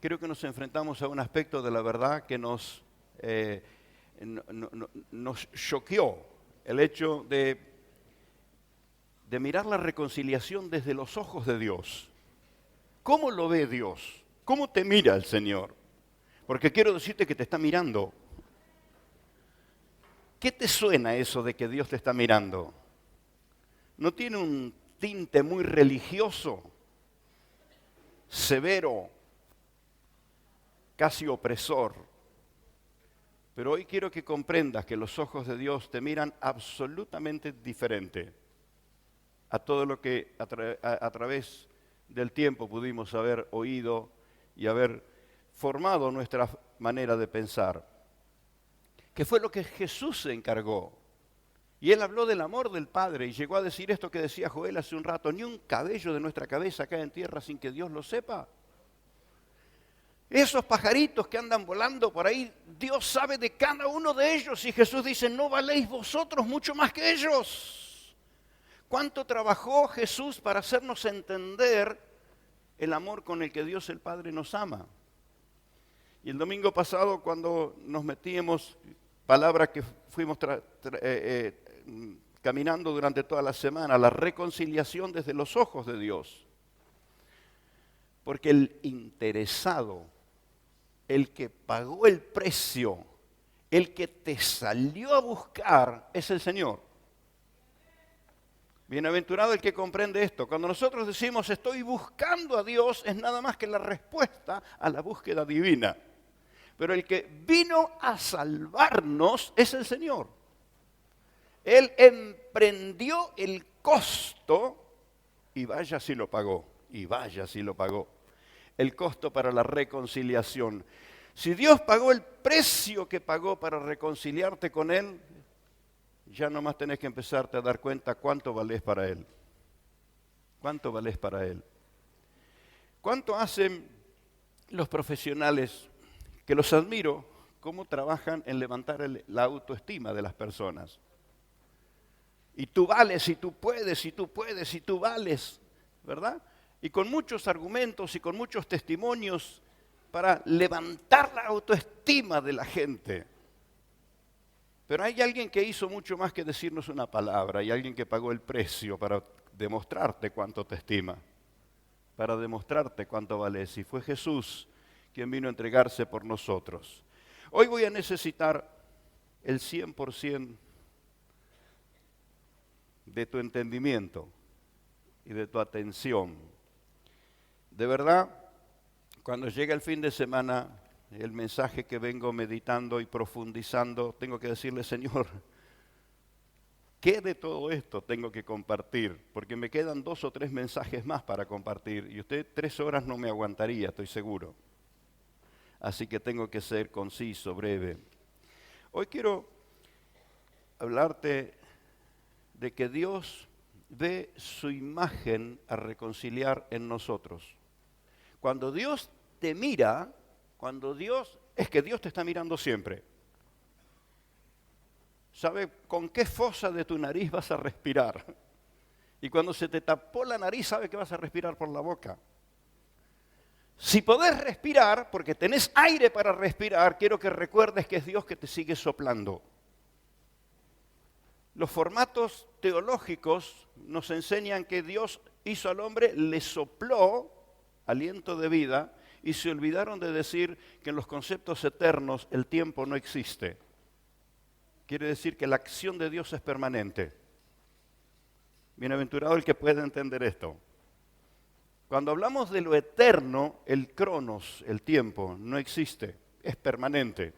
creo que nos enfrentamos a un aspecto de la verdad que nos choqueó, el hecho de mirar la reconciliación desde los ojos de Dios. ¿Cómo lo ve Dios? ¿Cómo te mira el Señor? Porque quiero decirte que te está mirando. ¿Qué te suena eso de que Dios te está mirando? ¿No tiene un tinte muy religioso, severo, casi opresor? Pero hoy quiero que comprendas que los ojos de Dios te miran absolutamente diferente a todo lo que a través del tiempo pudimos haber oído y haber formado nuestra manera de pensar. Que fue lo que Jesús se encargó. Y Él habló del amor del Padre y llegó a decir esto que decía Joel hace un rato: ni un cabello de nuestra cabeza cae en tierra sin que Dios lo sepa. Esos pajaritos que andan volando por ahí, Dios sabe de cada uno de ellos. Y Jesús dice: ¿no valéis vosotros mucho más que ellos? ¿Cuánto trabajó Jesús para hacernos entender el amor con el que Dios el Padre nos ama? Y el domingo pasado, cuando nos metíamos, palabra que fuimos caminando durante toda la semana, la reconciliación desde los ojos de Dios. Porque el interesado, el que pagó el precio, el que te salió a buscar, es el Señor. Bienaventurado el que comprende esto. Cuando nosotros decimos estoy buscando a Dios, es nada más que la respuesta a la búsqueda divina. Pero el que vino a salvarnos es el Señor. Él emprendió el costo y vaya si lo pagó, y vaya si lo pagó. El costo para la reconciliación. Si Dios pagó el precio que pagó para reconciliarte con Él, ya nomás tenés que empezarte a dar cuenta cuánto valés para Él. ¿Cuánto valés para Él? ¿Cuánto hacen los profesionales, que los admiro, cómo trabajan en levantar la autoestima de las personas? Y tú vales, y tú puedes, y tú puedes, y tú vales, ¿verdad? Y con muchos argumentos y con muchos testimonios para levantar la autoestima de la gente. Pero hay alguien que hizo mucho más que decirnos una palabra, hay alguien que pagó el precio para demostrarte cuánto te estima, para demostrarte cuánto vales, y fue Jesús quien vino a entregarse por nosotros. Hoy voy a necesitar el 100% de tu entendimiento y de tu atención. De verdad, cuando llega el fin de semana, el mensaje que vengo meditando y profundizando, tengo que decirle: Señor, ¿qué de todo esto tengo que compartir? Porque me quedan 2 o 3 mensajes más para compartir y usted 3 horas no me aguantaría, estoy seguro. Así que tengo que ser conciso, breve. Hoy quiero hablarte de que Dios ve su imagen a reconciliar en nosotros. Cuando Dios te mira, es que Dios te está mirando siempre. ¿Sabe con qué fosa de tu nariz vas a respirar? Y cuando se te tapó la nariz, sabe que vas a respirar por la boca. Si podés respirar, porque tenés aire para respirar, quiero que recuerdes que es Dios que te sigue soplando. Los formatos teológicos nos enseñan que Dios hizo al hombre, le sopló aliento de vida y se olvidaron de decir que en los conceptos eternos el tiempo no existe. Quiere decir que la acción de Dios es permanente. Bienaventurado el que pueda entender esto. Cuando hablamos de lo eterno, el cronos, el tiempo, no existe, es permanente.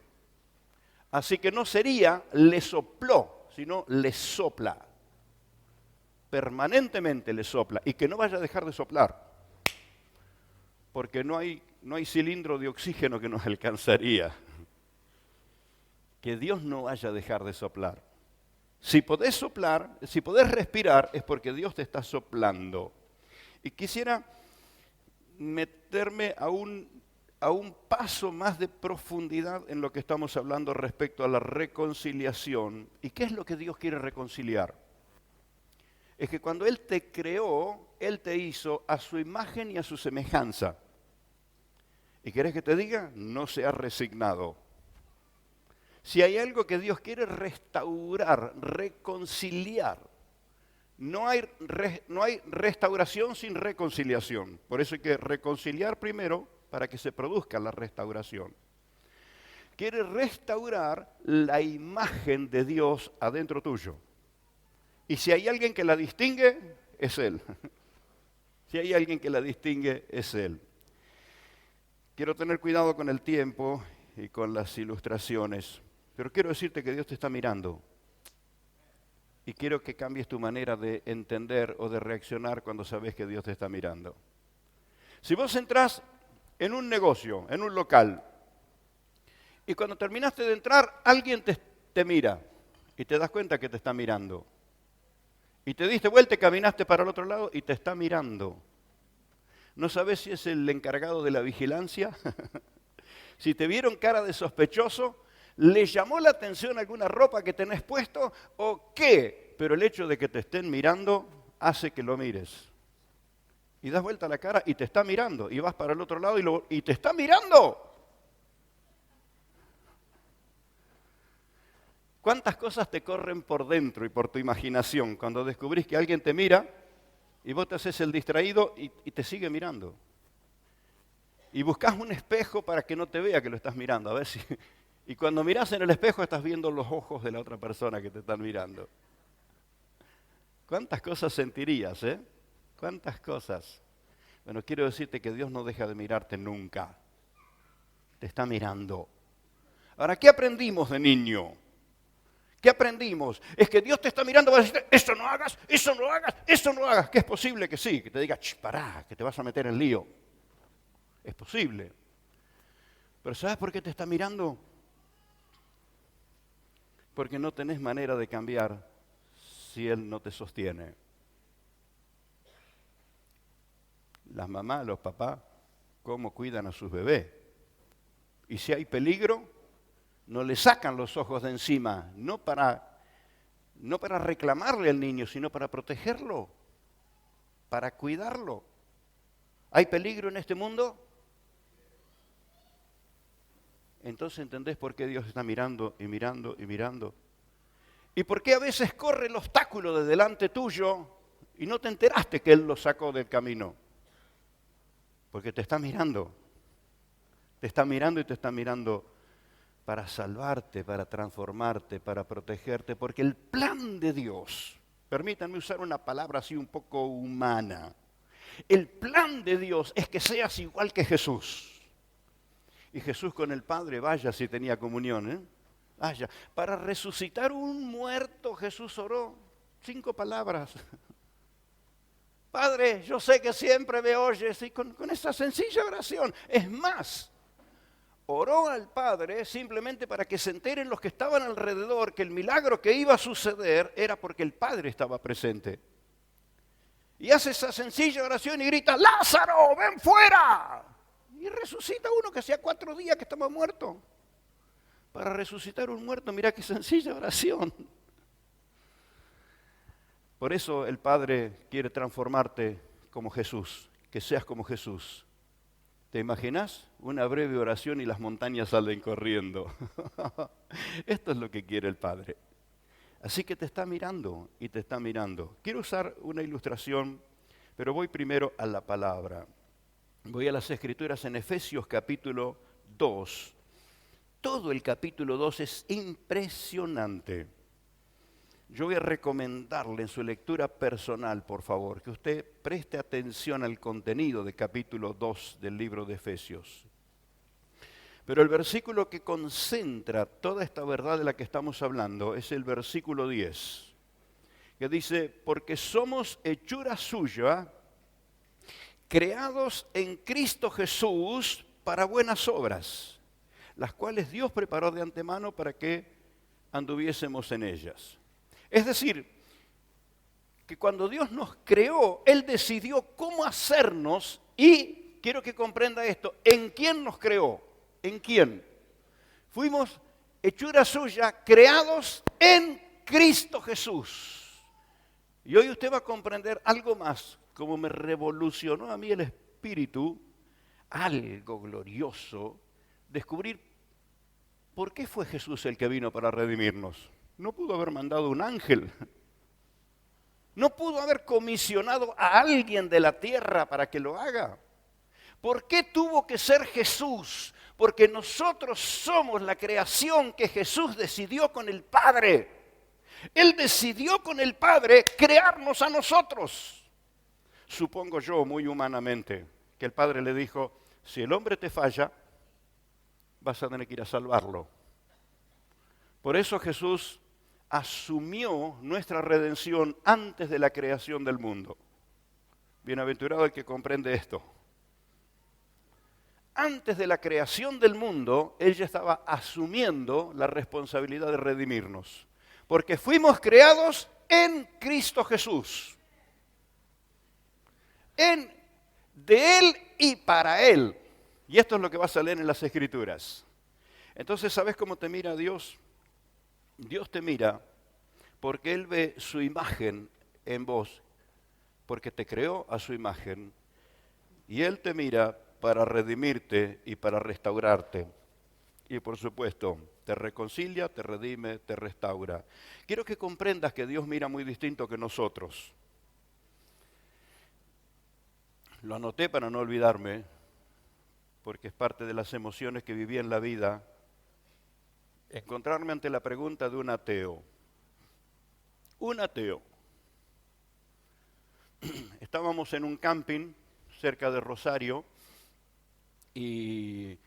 Así que no sería le sopló, sino le sopla. Permanentemente le sopla y que no vaya a dejar de soplar. Porque no hay cilindro de oxígeno que nos alcanzaría. Que Dios no vaya a dejar de soplar. Si podés soplar, si podés respirar, es porque Dios te está soplando. Y quisiera meterme a un paso más de profundidad en lo que estamos hablando respecto a la reconciliación. ¿Y qué es lo que Dios quiere reconciliar? Es que cuando Él te creó, Él te hizo a su imagen y a su semejanza. ¿Y querés que te diga? No se ha resignado. Si hay algo que Dios quiere restaurar, reconciliar, no hay restauración sin reconciliación. Por eso hay que reconciliar primero para que se produzca la restauración. Quiere restaurar la imagen de Dios adentro tuyo. Y si hay alguien que la distingue, es Él. Si hay alguien que la distingue, es Él. Quiero tener cuidado con el tiempo y con las ilustraciones, pero quiero decirte que Dios te está mirando. Y quiero que cambies tu manera de entender o de reaccionar cuando sabes que Dios te está mirando. Si vos entrás en un negocio, en un local, y cuando terminaste de entrar, alguien te mira y te das cuenta que te está mirando. Y te diste vuelta y caminaste para el otro lado y te está mirando. ¿No sabes si es el encargado de la vigilancia? Si te vieron cara de sospechoso, ¿le llamó la atención alguna ropa que tenés puesto o qué? Pero el hecho de que te estén mirando hace que lo mires. Y das vuelta la cara y te está mirando. Y vas para el otro lado y te está mirando. ¿Cuántas cosas te corren por dentro y por tu imaginación cuando descubrís que alguien te mira y vos te haces el distraído y te sigue mirando? Y buscas un espejo para que no te vea que lo estás mirando, a ver si... Y cuando mirás en el espejo estás viendo los ojos de la otra persona que te están mirando. ¿Cuántas cosas sentirías, ¿Cuántas cosas? Bueno, quiero decirte que Dios no deja de mirarte nunca. Te está mirando. Ahora, ¿qué aprendimos de niño? ¿Qué aprendimos? Es que Dios te está mirando para decirte, eso no hagas, eso no hagas, eso no hagas. Que es posible que sí, que te diga, pará, que te vas a meter en lío. Es posible. Pero ¿sabes por qué te está mirando? Porque no tenés manera de cambiar si Él no te sostiene. Las mamás, los papás, ¿cómo cuidan a sus bebés? Y si hay peligro, no le sacan los ojos de encima, no para reclamarle al niño, sino para protegerlo, para cuidarlo. ¿Hay peligro en este mundo? Entonces entendés por qué Dios está mirando y mirando y mirando. Y por qué a veces corre el obstáculo de delante tuyo y no te enteraste que Él lo sacó del camino. Porque te está mirando. Te está mirando y te está mirando para salvarte, para transformarte, para protegerte. Porque el plan de Dios, permítanme usar una palabra así un poco humana, el plan de Dios es que seas igual que Jesús. Y Jesús con el Padre, vaya si tenía comunión, vaya. Para resucitar un muerto, Jesús oró 5 palabras. Padre, yo sé que siempre me oyes, y con esa sencilla oración. Es más, oró al Padre simplemente para que se enteren los que estaban alrededor que el milagro que iba a suceder era porque el Padre estaba presente. Y hace esa sencilla oración y grita, ¡Lázaro, ven fuera! Y resucita uno que hacía 4 días que estaba muerto. Para resucitar un muerto, mirá qué sencilla oración. Por eso el Padre quiere transformarte como Jesús, que seas como Jesús. ¿Te imaginas? Una breve oración y las montañas salen corriendo. Esto es lo que quiere el Padre. Así que te está mirando y te está mirando. Quiero usar una ilustración, pero voy primero a la palabra. Voy a las Escrituras en Efesios capítulo 2. Todo el capítulo 2 es impresionante. Yo voy a recomendarle en su lectura personal, por favor, que usted preste atención al contenido del capítulo 2 del libro de Efesios. Pero el versículo que concentra toda esta verdad de la que estamos hablando es el versículo 10, que dice, porque somos hechura suya, creados en Cristo Jesús para buenas obras, las cuales Dios preparó de antemano para que anduviésemos en ellas. Es decir, que cuando Dios nos creó, Él decidió cómo hacernos y, quiero que comprenda esto, ¿en quién nos creó? ¿En quién? Fuimos hechura suya, creados en Cristo Jesús. Y hoy usted va a comprender algo más, como me revolucionó a mí el espíritu algo glorioso descubrir por qué fue Jesús el que vino para redimirnos. No pudo haber mandado un ángel. No pudo haber comisionado a alguien de la tierra para que lo haga. ¿Por qué tuvo que ser Jesús? Porque nosotros somos la creación que Jesús decidió con el Padre. Él decidió con el Padre crearnos a nosotros. Supongo yo, muy humanamente, que el Padre le dijo, si el hombre te falla, vas a tener que ir a salvarlo. Por eso Jesús asumió nuestra redención antes de la creación del mundo. Bienaventurado el que comprende esto. Antes de la creación del mundo, Él ya estaba asumiendo la responsabilidad de redimirnos. Porque fuimos creados en Cristo Jesús. De Él y para Él. Y esto es lo que vas a leer en las Escrituras. Entonces, ¿sabes cómo te mira Dios? Dios te mira porque Él ve su imagen en vos, porque te creó a su imagen. Y Él te mira para redimirte y para restaurarte. Y por supuesto, te reconcilia, te redime, te restaura. Quiero que comprendas que Dios mira muy distinto que nosotros. Lo anoté para no olvidarme, porque es parte de las emociones que viví en la vida, encontrarme ante la pregunta de un ateo. Un ateo. Estábamos en un camping cerca de Rosario y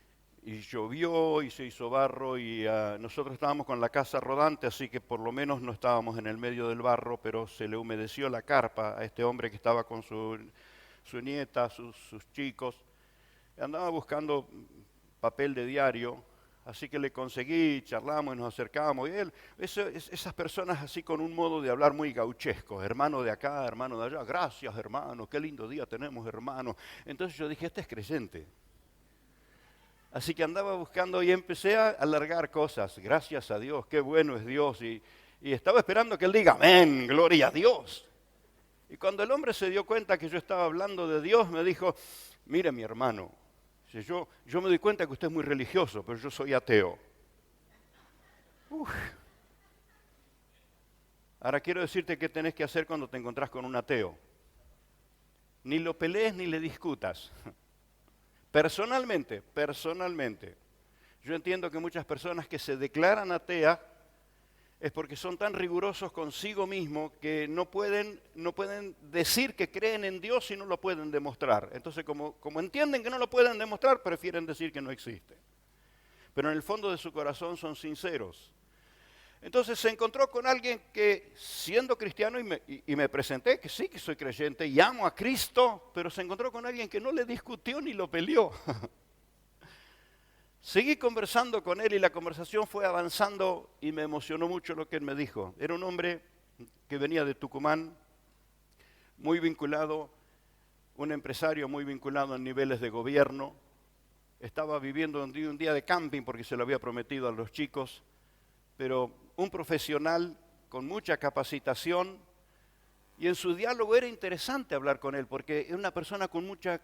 llovió y se hizo barro y nosotros estábamos con la casa rodante, así que por lo menos no estábamos en el medio del barro, pero se le humedeció la carpa a este hombre que estaba con su nieta, sus chicos. Andaba buscando papel de diario, así que le conseguí, charlamos y nos acercamos. Y él, esas personas así con un modo de hablar muy gauchesco, hermano de acá, hermano de allá, gracias hermano, qué lindo día tenemos hermano. Entonces yo dije, este es creyente. Así que andaba buscando y empecé a alargar cosas, gracias a Dios, qué bueno es Dios. Y estaba esperando que él diga, amén, gloria a Dios. Y cuando el hombre se dio cuenta que yo estaba hablando de Dios, me dijo, mire mi hermano, yo me doy cuenta que usted es muy religioso, pero yo soy ateo. Uf. Ahora quiero decirte qué tenés que hacer cuando te encontrás con un ateo. Ni lo pelees ni le discutas. Personalmente, yo entiendo que muchas personas que se declaran ateas es porque son tan rigurosos consigo mismos que no pueden decir que creen en Dios y no lo pueden demostrar. Entonces, como entienden que no lo pueden demostrar, prefieren decir que no existe. Pero en el fondo de su corazón son sinceros. Entonces se encontró con alguien que, siendo cristiano, y me presenté, que sí que soy creyente y amo a Cristo, pero se encontró con alguien que no le discutió ni lo peleó. Seguí conversando con él y la conversación fue avanzando y me emocionó mucho lo que él me dijo. Era un hombre que venía de Tucumán, muy vinculado, un empresario muy vinculado en niveles de gobierno. Estaba viviendo un día de camping porque se lo había prometido a los chicos, pero un profesional con mucha capacitación y en su diálogo era interesante hablar con él porque era una persona con mucha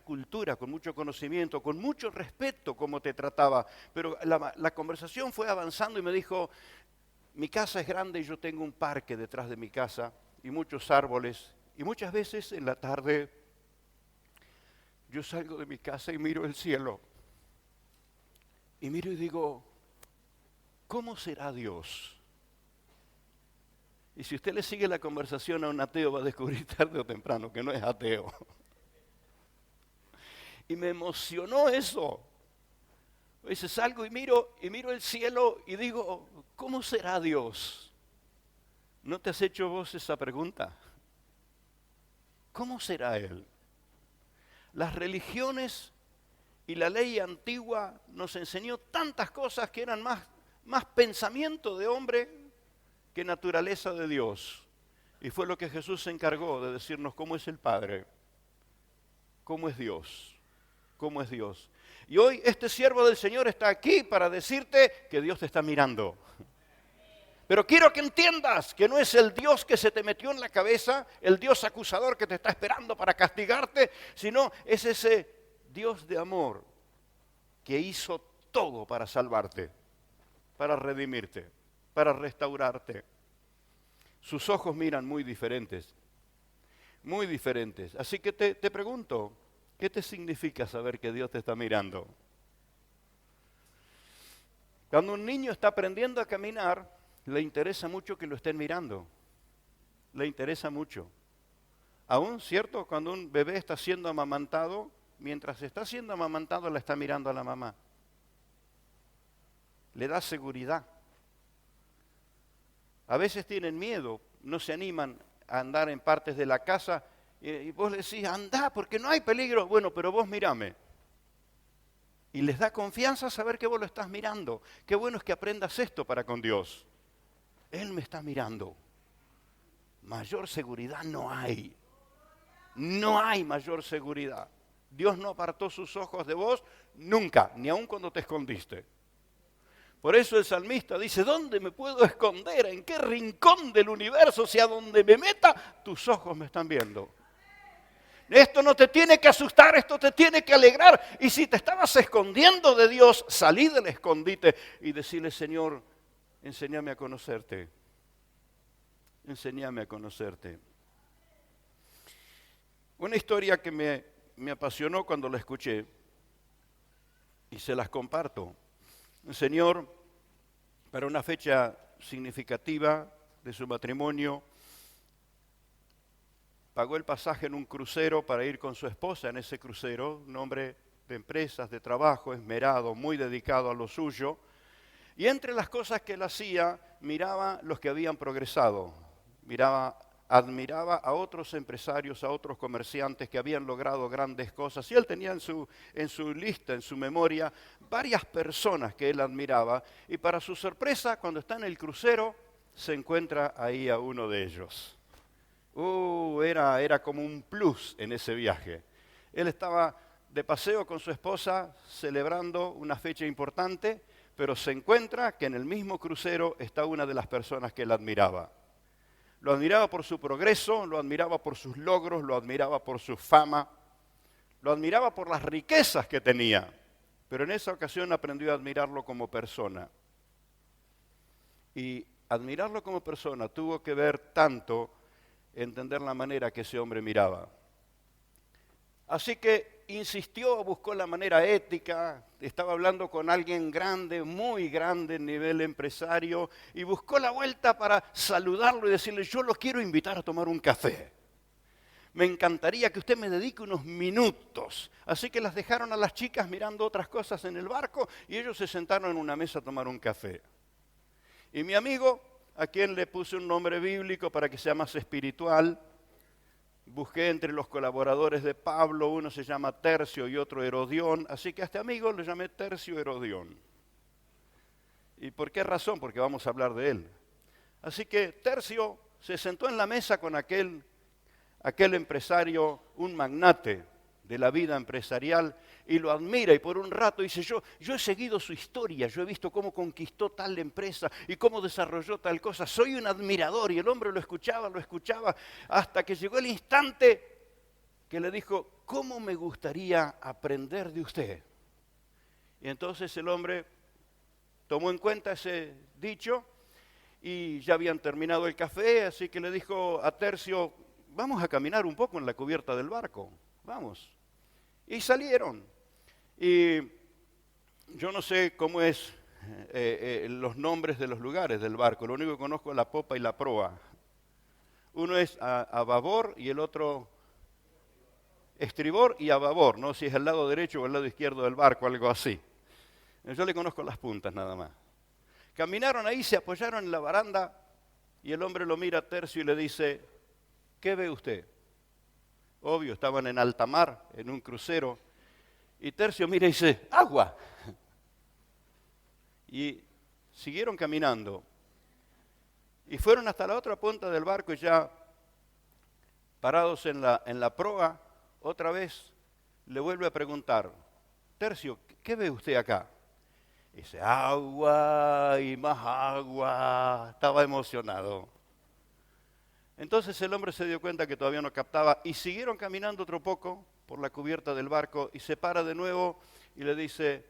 cultura, con mucho conocimiento, con mucho respeto como te trataba. Pero la conversación fue avanzando y me dijo, mi casa es grande y yo tengo un parque detrás de mi casa y muchos árboles. Y muchas veces en la tarde yo salgo de mi casa y miro el cielo. Y miro y digo, ¿cómo será Dios? Y si usted le sigue la conversación a un ateo va a descubrir tarde o temprano que no es ateo. Y me emocionó eso. A veces salgo y miro el cielo y digo, ¿cómo será Dios? ¿No te has hecho vos esa pregunta? ¿Cómo será Él? Las religiones y la ley antigua nos enseñó tantas cosas que eran más pensamiento de hombre que naturaleza de Dios. Y fue lo que Jesús se encargó de decirnos cómo es el Padre, cómo es Dios. ¿Cómo es Dios? Y hoy este siervo del Señor está aquí para decirte que Dios te está mirando. Pero quiero que entiendas que no es el Dios que se te metió en la cabeza, el Dios acusador que te está esperando para castigarte, sino es ese Dios de amor que hizo todo para salvarte, para redimirte, para restaurarte. Sus ojos miran muy diferentes, muy diferentes. Así que te pregunto, ¿qué te significa saber que Dios te está mirando? Cuando un niño está aprendiendo a caminar, le interesa mucho que lo estén mirando. Le interesa mucho. Aún, ¿cierto? Cuando un bebé está siendo amamantado, mientras está siendo amamantado, le está mirando a la mamá. Le da seguridad. A veces tienen miedo, no se animan a andar en partes de la casa y vos le decís, anda, porque no hay peligro. Bueno, pero vos mírame. Y les da confianza saber que vos lo estás mirando. Qué bueno es que aprendas esto para con Dios. Él me está mirando. Mayor seguridad no hay. No hay mayor seguridad. Dios no apartó sus ojos de vos nunca, ni aun cuando te escondiste. Por eso el salmista dice, ¿dónde me puedo esconder? ¿En qué rincón del universo? Si a donde me meta, tus ojos me están viendo. Esto no te tiene que asustar, esto te tiene que alegrar. Y si te estabas escondiendo de Dios, salí del escondite y decirle, Señor, enséñame a conocerte. Enséñame a conocerte. Una historia que me apasionó cuando la escuché y se las comparto. Un señor, para una fecha significativa de su matrimonio, pagó el pasaje en un crucero para ir con su esposa en ese crucero, un hombre de empresas, de trabajo, esmerado, muy dedicado a lo suyo. Y entre las cosas que él hacía, miraba los que habían progresado, admiraba a otros empresarios, a otros comerciantes que habían logrado grandes cosas. Y él tenía en su lista, en su memoria, varias personas que él admiraba. Y para su sorpresa, cuando está en el crucero, se encuentra ahí a uno de ellos. Era como un plus en ese viaje. Él estaba de paseo con su esposa, celebrando una fecha importante, pero se encuentra que en el mismo crucero está una de las personas que él admiraba. Lo admiraba por su progreso, lo admiraba por sus logros, lo admiraba por su fama, lo admiraba por las riquezas que tenía. Pero en esa ocasión aprendió a admirarlo como persona. Y admirarlo como persona tuvo que ver tanto entender la manera que ese hombre miraba. Así que insistió, buscó la manera ética, estaba hablando con alguien grande, muy grande en nivel empresario, y buscó la vuelta para saludarlo y decirle, yo lo quiero invitar a tomar un café. Me encantaría que usted me dedique unos minutos. Así que las dejaron a las chicas mirando otras cosas en el barco y ellos se sentaron en una mesa a tomar un café. Y mi amigo, a quien le puse un nombre bíblico para que sea más espiritual, busqué entre los colaboradores de Pablo, uno se llama Tercio y otro Herodión, así que a este amigo le llamé Tercio Herodión. ¿Y por qué razón? Porque vamos a hablar de él. Así que Tercio se sentó en la mesa con aquel empresario, un magnate de la vida empresarial, y lo admira, y por un rato dice, yo he seguido su historia, yo he visto cómo conquistó tal empresa y cómo desarrolló tal cosa, soy un admirador, y el hombre lo escuchaba, hasta que llegó el instante que le dijo, ¿cómo me gustaría aprender de usted? Y entonces el hombre tomó en cuenta ese dicho, y ya habían terminado el café, así que le dijo a Tercio, vamos a caminar un poco en la cubierta del barco, vamos. Y salieron. Y yo no sé cómo es los nombres de los lugares del barco, lo único que conozco es la popa y la proa. Uno es a babor y el otro estribor y a babor, no sé si es el lado derecho o el lado izquierdo del barco, algo así. Yo le conozco las puntas nada más. Caminaron ahí, se apoyaron en la baranda y el hombre lo mira a Tercio y le dice, ¿qué ve usted? Obvio, estaban en alta mar, en un crucero, y Tercio mira y dice, agua. Y siguieron caminando. Y fueron hasta la otra punta del barco y ya parados en la proa, otra vez le vuelve a preguntar, Tercio, ¿qué ve usted acá? Y dice, agua y más agua. Estaba emocionado. Entonces el hombre se dio cuenta que todavía no captaba y siguieron caminando otro poco por la cubierta del barco y se para de nuevo y le dice,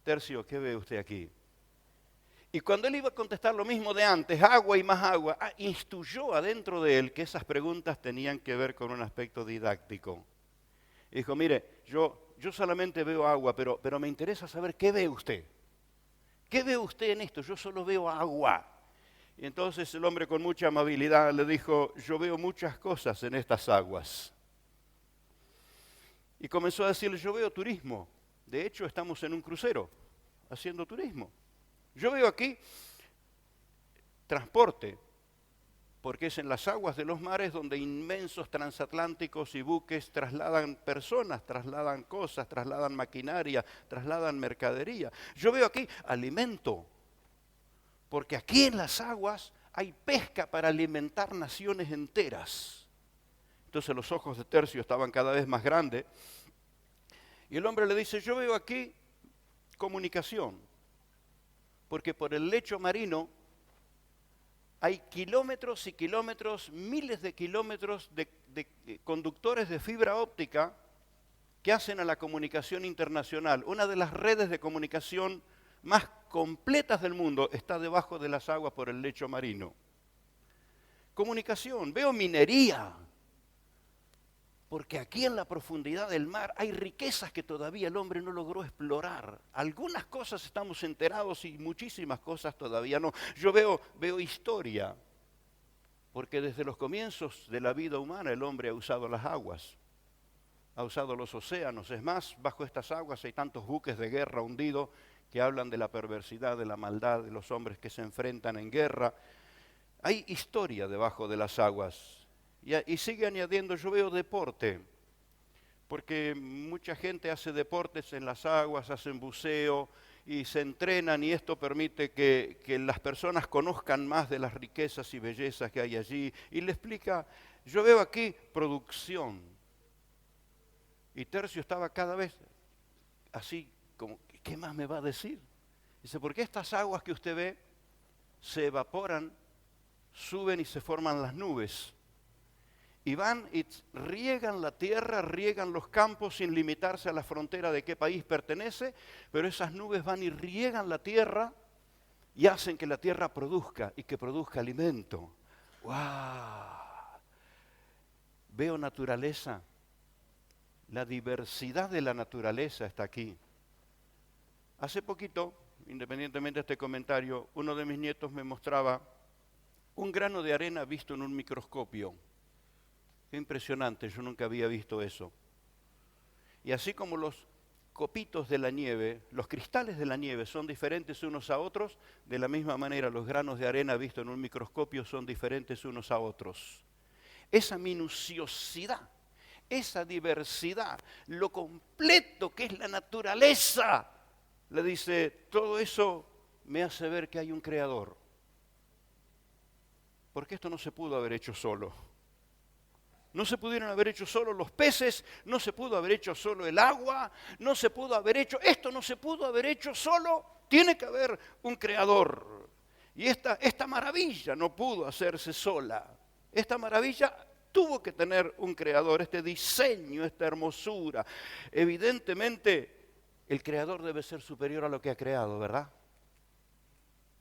Tercio, ¿qué ve usted aquí? Y cuando él iba a contestar lo mismo de antes, agua y más agua, instruyó adentro de él que esas preguntas tenían que ver con un aspecto didáctico. Y dijo, mire, yo solamente veo agua, pero me interesa saber qué ve usted. ¿Qué ve usted en esto? Yo solo veo agua. Y entonces el hombre con mucha amabilidad le dijo, yo veo muchas cosas en estas aguas. Y comenzó a decirle, yo veo turismo. De hecho, estamos en un crucero haciendo turismo. Yo veo aquí transporte, porque es en las aguas de los mares donde inmensos transatlánticos y buques trasladan personas, trasladan cosas, trasladan maquinaria, trasladan mercadería. Yo veo aquí alimento, porque aquí en las aguas hay pesca para alimentar naciones enteras. Entonces los ojos de Tercio estaban cada vez más grandes y el hombre le dice, yo veo aquí comunicación, porque por el lecho marino hay kilómetros y kilómetros, miles de kilómetros de conductores de fibra óptica que hacen a la comunicación internacional. Una de las redes de comunicación más completas del mundo está debajo de las aguas por el lecho marino. Comunicación, veo minería, porque aquí en la profundidad del mar hay riquezas que todavía el hombre no logró explorar. Algunas cosas estamos enterados y muchísimas cosas todavía no. Yo veo historia, porque desde los comienzos de la vida humana el hombre ha usado las aguas, ha usado los océanos. Es más, bajo estas aguas hay tantos buques de guerra hundidos que hablan de la perversidad, de la maldad, de los hombres que se enfrentan en guerra. Hay historia debajo de las aguas. Y sigue añadiendo, yo veo deporte, porque mucha gente hace deportes en las aguas, hacen buceo y se entrenan y esto permite que las personas conozcan más de las riquezas y bellezas que hay allí. Y le explica, yo veo aquí producción. Y Tercio estaba cada vez así como, ¿qué más me va a decir? Dice, porque estas aguas que usted ve se evaporan, suben y se forman las nubes. Y van y riegan la tierra, riegan los campos sin limitarse a la frontera de qué país pertenece, pero esas nubes van y riegan la tierra y hacen que la tierra produzca y que produzca alimento. ¡Wow! Veo naturaleza. La diversidad de la naturaleza está aquí. Hace poquito, independientemente de este comentario, uno de mis nietos me mostraba un grano de arena visto en un microscopio. Qué impresionante, yo nunca había visto eso. Y así como los copitos de la nieve, los cristales de la nieve son diferentes unos a otros, de la misma manera los granos de arena vistos en un microscopio son diferentes unos a otros. Esa minuciosidad, esa diversidad, lo completo que es la naturaleza, le dice, todo eso me hace ver que hay un creador. Porque esto no se pudo haber hecho solo. No se pudieron haber hecho solo los peces, no se pudo haber hecho solo el agua, no se pudo haber hecho, esto no se pudo haber hecho solo, tiene que haber un creador. Y esta maravilla no pudo hacerse sola. Esta maravilla tuvo que tener un creador, este diseño, esta hermosura. Evidentemente, el creador debe ser superior a lo que ha creado, ¿verdad?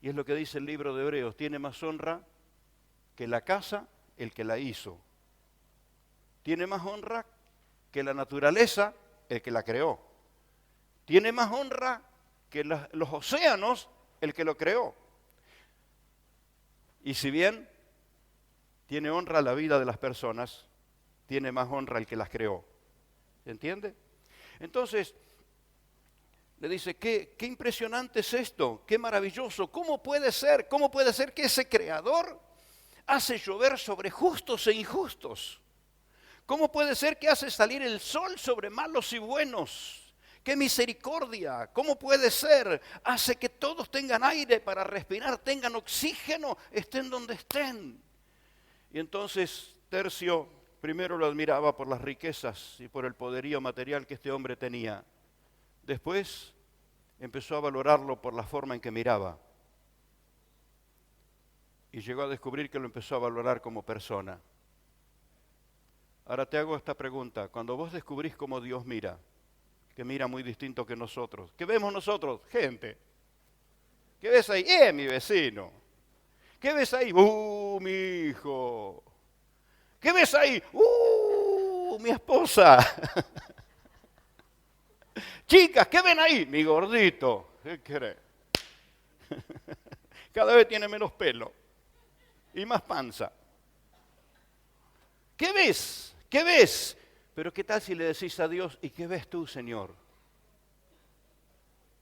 Y es lo que dice el libro de Hebreos, tiene más honra que la casa el que la hizo. Tiene más honra que la naturaleza el que la creó. Tiene más honra que los océanos el que lo creó. Y si bien tiene honra la vida de las personas, tiene más honra el que las creó. ¿Se entiende? Entonces, le dice, qué impresionante es esto, qué maravilloso, ¿cómo puede ser? ¿Cómo puede ser que ese creador hace llover sobre justos e injustos? ¿Cómo puede ser que hace salir el sol sobre malos y buenos? ¡Qué misericordia! ¿Cómo puede ser? Hace que todos tengan aire para respirar, tengan oxígeno, estén donde estén. Y entonces Tercio primero lo admiraba por las riquezas y por el poderío material que este hombre tenía. Después empezó a valorarlo por la forma en que miraba. Y llegó a descubrir que lo empezó a valorar como persona. Ahora te hago esta pregunta. Cuando vos descubrís cómo Dios mira, que mira muy distinto que nosotros, ¿qué vemos nosotros? Gente. ¿Qué ves ahí? Mi vecino. ¿Qué ves ahí? Mi hijo. ¿Qué ves ahí? Mi esposa. Chicas, ¿qué ven ahí? Mi gordito. ¿Qué querés? Cada vez tiene menos pelo y más panza. ¿Qué ves? ¿Qué ves? Pero ¿qué tal si le decís a Dios, ¿y qué ves tú, Señor?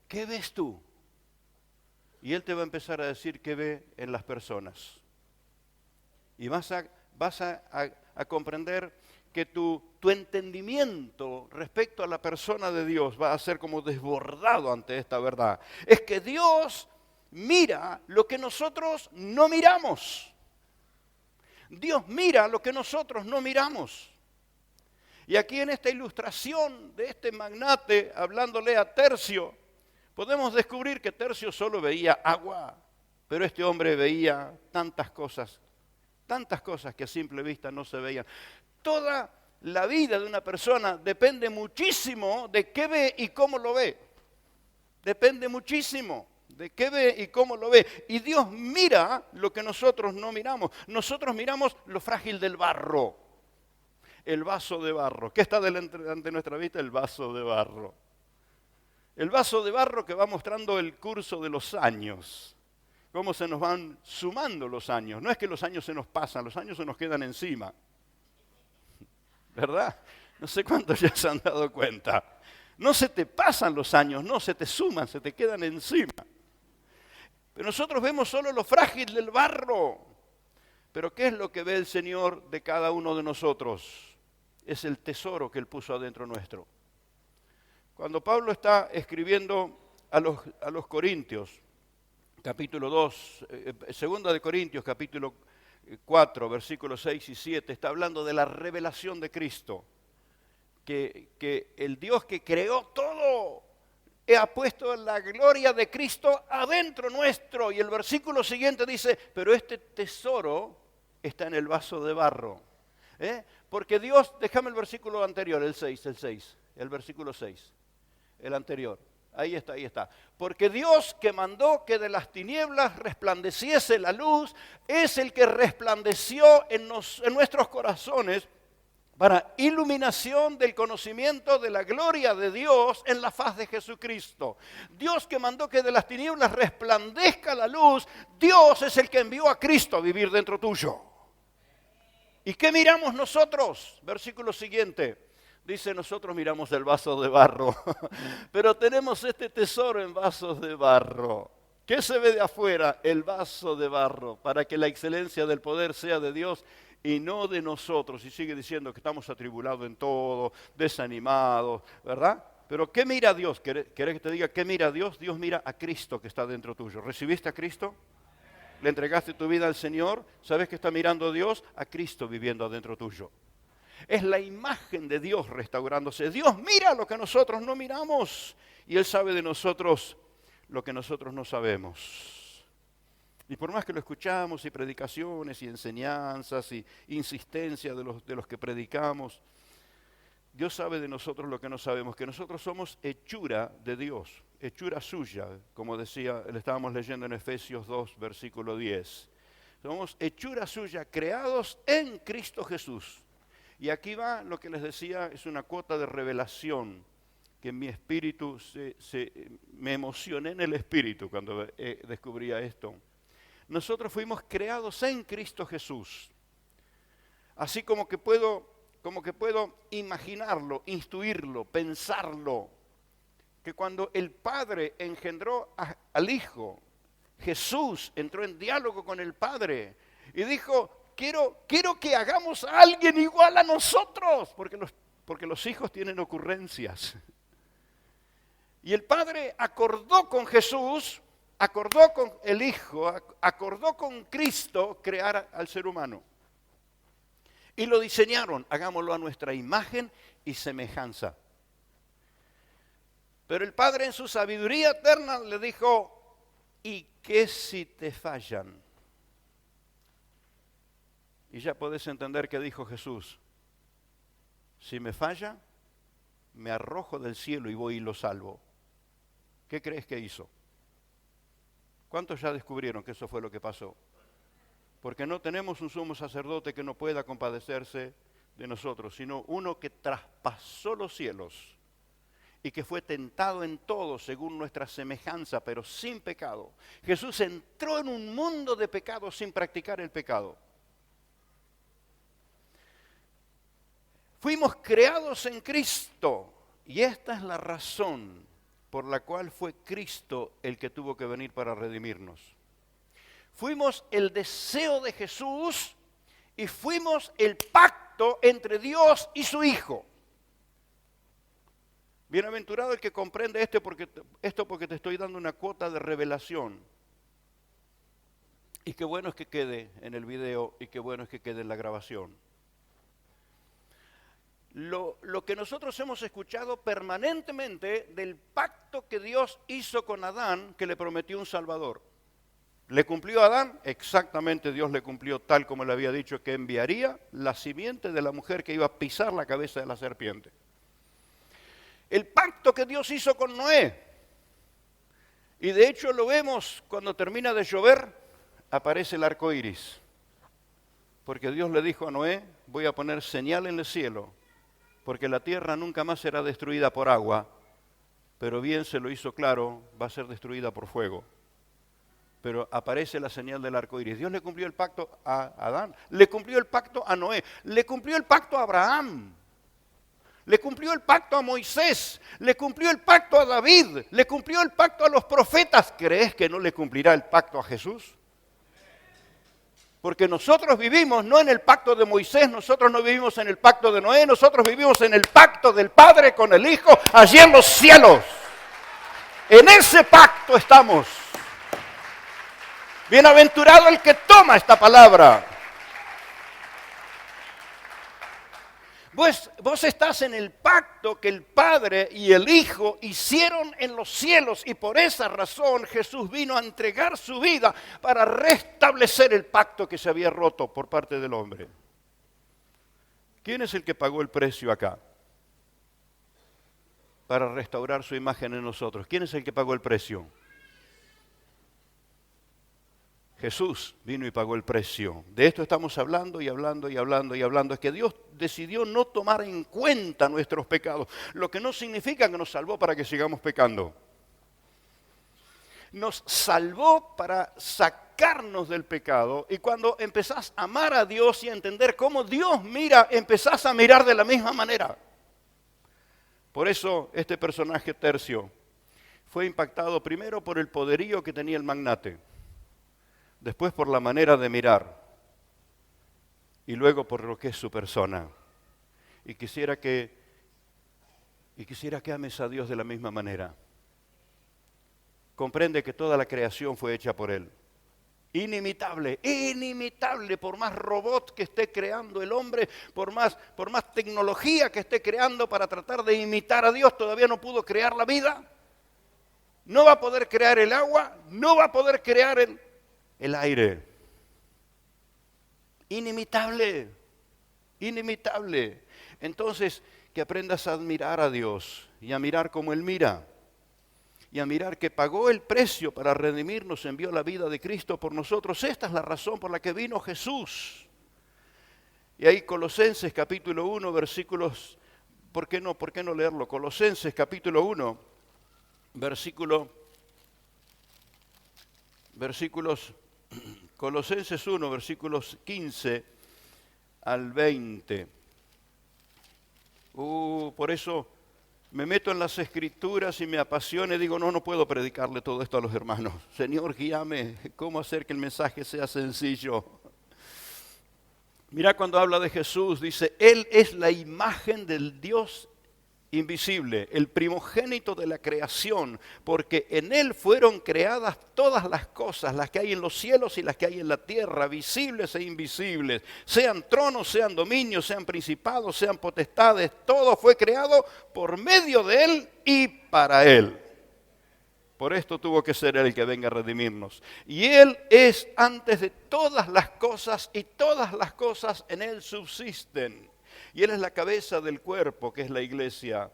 ¿Qué ves tú? Y Él te va a empezar a decir qué ve en las personas. Y vas a comprender que tu entendimiento respecto a la persona de Dios va a ser como desbordado ante esta verdad. Es que Dios mira lo que nosotros no miramos. Dios mira lo que nosotros no miramos. Y aquí en esta ilustración de este magnate, hablándole a Tercio, podemos descubrir que Tercio solo veía agua, pero este hombre veía tantas cosas que a simple vista no se veían. Toda la vida de una persona depende muchísimo de qué ve y cómo lo ve. Depende muchísimo de qué ve y cómo lo ve. Y Dios mira lo que nosotros no miramos. Nosotros miramos lo frágil del barro, el vaso de barro. ¿Qué está ante nuestra vista? El vaso de barro. El vaso de barro que va mostrando el curso de los años. Cómo se nos van sumando los años. No es que los años se nos pasan, los años se nos quedan encima. ¿Verdad? No sé cuántos ya se han dado cuenta. No se te pasan los años, no, se te suman, se te quedan encima. Pero nosotros vemos solo lo frágil del barro. Pero ¿qué es lo que ve el Señor de cada uno de nosotros? Es el tesoro que Él puso adentro nuestro. Cuando Pablo está escribiendo a los Corintios, capítulo 2, segunda de Corintios, capítulo 4, versículos 6 y 7, está hablando de la revelación de Cristo. Que el Dios que creó todo ha puesto la gloria de Cristo adentro nuestro. Y el versículo siguiente dice, pero este tesoro está en el vaso de barro. Porque Dios, déjame el versículo anterior, el versículo 6, el anterior. Ahí está. Porque Dios que mandó que de las tinieblas resplandeciese la luz, es el que resplandeció en nuestros corazones para iluminación del conocimiento de la gloria de Dios en la faz de Jesucristo. Dios que mandó que de las tinieblas resplandezca la luz, Dios es el que envió a Cristo a vivir dentro tuyo. ¿Y qué miramos nosotros? Versículo siguiente. Dice, nosotros miramos el vaso de barro, pero tenemos este tesoro en vasos de barro. ¿Qué se ve de afuera? El vaso de barro, para que la excelencia del poder sea de Dios y no de nosotros. Y sigue diciendo que estamos atribulados en todo, desanimados, ¿verdad? Pero ¿qué mira Dios? ¿Querés que te diga qué mira Dios? Dios mira a Cristo que está dentro tuyo. ¿Recibiste a Cristo? ¿Le entregaste tu vida al Señor? ¿Sabes qué está mirando Dios? A Cristo viviendo adentro tuyo. Es la imagen de Dios restaurándose. Dios mira lo que nosotros no miramos y Él sabe de nosotros lo que nosotros no sabemos. Y por más que lo escuchamos y predicaciones y enseñanzas y insistencia de los que predicamos, Dios sabe de nosotros lo que no sabemos, que nosotros somos hechura de Dios, hechura suya, como decía, le estábamos leyendo en Efesios 2, versículo 10. Somos hechura suya, creados en Cristo Jesús. Y aquí va lo que les decía, es una cuota de revelación que en mi espíritu me emocioné en el espíritu cuando descubría esto. Nosotros fuimos creados en Cristo Jesús. Así como que puedo imaginarlo, intuirlo, pensarlo, que cuando el Padre engendró al Hijo, Jesús entró en diálogo con el Padre y dijo, quiero que hagamos a alguien igual a nosotros, porque los hijos tienen ocurrencias. Y el Padre acordó con Jesús, acordó con el Hijo, acordó con Cristo crear al ser humano. Y lo diseñaron, hagámoslo a nuestra imagen y semejanza. Pero el Padre en su sabiduría eterna le dijo, ¿y qué si te fallan? Y ya podés entender qué dijo Jesús. Si me falla, me arrojo del cielo y voy y lo salvo. ¿Qué crees que hizo? ¿Cuántos ya descubrieron que eso fue lo que pasó? Porque no tenemos un sumo sacerdote que no pueda compadecerse de nosotros, sino uno que traspasó los cielos y que fue tentado en todo según nuestra semejanza, pero sin pecado. Jesús entró en un mundo de pecado sin practicar el pecado. Fuimos creados en Cristo y esta es la razón por la cual fue Cristo el que tuvo que venir para redimirnos. Fuimos el deseo de Jesús y fuimos el pacto entre Dios y su Hijo. Bienaventurado el que comprende esto porque te estoy dando una cuota de revelación. Y qué bueno es que quede en el video y qué bueno es que quede en la grabación. Lo que nosotros hemos escuchado permanentemente del pacto que Dios hizo con Adán, que le prometió un Salvador. ¿Le cumplió a Adán? Exactamente, Dios le cumplió tal como le había dicho, que enviaría la simiente de la mujer que iba a pisar la cabeza de la serpiente. El pacto que Dios hizo con Noé, y de hecho lo vemos cuando termina de llover, aparece el arco iris, porque Dios le dijo a Noé, voy a poner señal en el cielo, porque la tierra nunca más será destruida por agua, pero bien se lo hizo claro, va a ser destruida por fuego. Pero aparece la señal del arco iris. Dios le cumplió el pacto a Adán, le cumplió el pacto a Noé, le cumplió el pacto a Abraham, le cumplió el pacto a Moisés, le cumplió el pacto a David, le cumplió el pacto a los profetas. ¿Crees que no le cumplirá el pacto a Jesús? Porque nosotros vivimos no en el pacto de Moisés, nosotros no vivimos en el pacto de Noé, nosotros vivimos en el pacto del Padre con el Hijo, allí en los cielos. En ese pacto estamos. Bienaventurado el que toma esta palabra. Vos estás en el pacto que el Padre y el Hijo hicieron en los cielos y por esa razón Jesús vino a entregar su vida para restablecer el pacto que se había roto por parte del hombre. ¿Quién es el que pagó el precio acá para restaurar su imagen en nosotros? ¿Quién es el que pagó el precio? Jesús vino y pagó el precio. De esto estamos hablando y hablando y hablando y hablando. Es que Dios decidió no tomar en cuenta nuestros pecados, lo que no significa que nos salvó para que sigamos pecando. Nos salvó para sacarnos del pecado y cuando empezás a amar a Dios y a entender cómo Dios mira, empezás a mirar de la misma manera. Por eso este personaje Tercio fue impactado primero por el poderío que tenía el magnate. Después por la manera de mirar y luego por lo que es su persona. Y quisiera que ames a Dios de la misma manera. Comprende que toda la creación fue hecha por Él. Inimitable, inimitable, por más robot que esté creando el hombre, por más tecnología que esté creando para tratar de imitar a Dios, todavía no pudo crear la vida. No va a poder crear el agua, no va a poder crear el aire. Inimitable, inimitable. Entonces, que aprendas a admirar a Dios y a mirar como Él mira. Y a mirar que pagó el precio para redimirnos, envió la vida de Cristo por nosotros. Esta es la razón por la que vino Jesús. Y ahí Colosenses capítulo 1, versículos, ¿por qué no leerlo? Colosenses capítulo 1, Colosenses 1, versículos 15 al 20. Por eso me meto en las Escrituras y me apasiona y digo, no puedo predicarle todo esto a los hermanos. Señor, guíame, ¿cómo hacer que el mensaje sea sencillo? Mira cuando habla de Jesús, dice, Él es la imagen del Dios invisible, el primogénito de la creación, porque en Él fueron creadas todas las cosas, las que hay en los cielos y las que hay en la tierra, visibles e invisibles, sean tronos, sean dominios, sean principados, sean potestades, todo fue creado por medio de Él y para Él. Por esto tuvo que ser Él el que venga a redimirnos. Y Él es antes de todas las cosas y todas las cosas en Él subsisten. Y Él es la cabeza del cuerpo, que es la iglesia.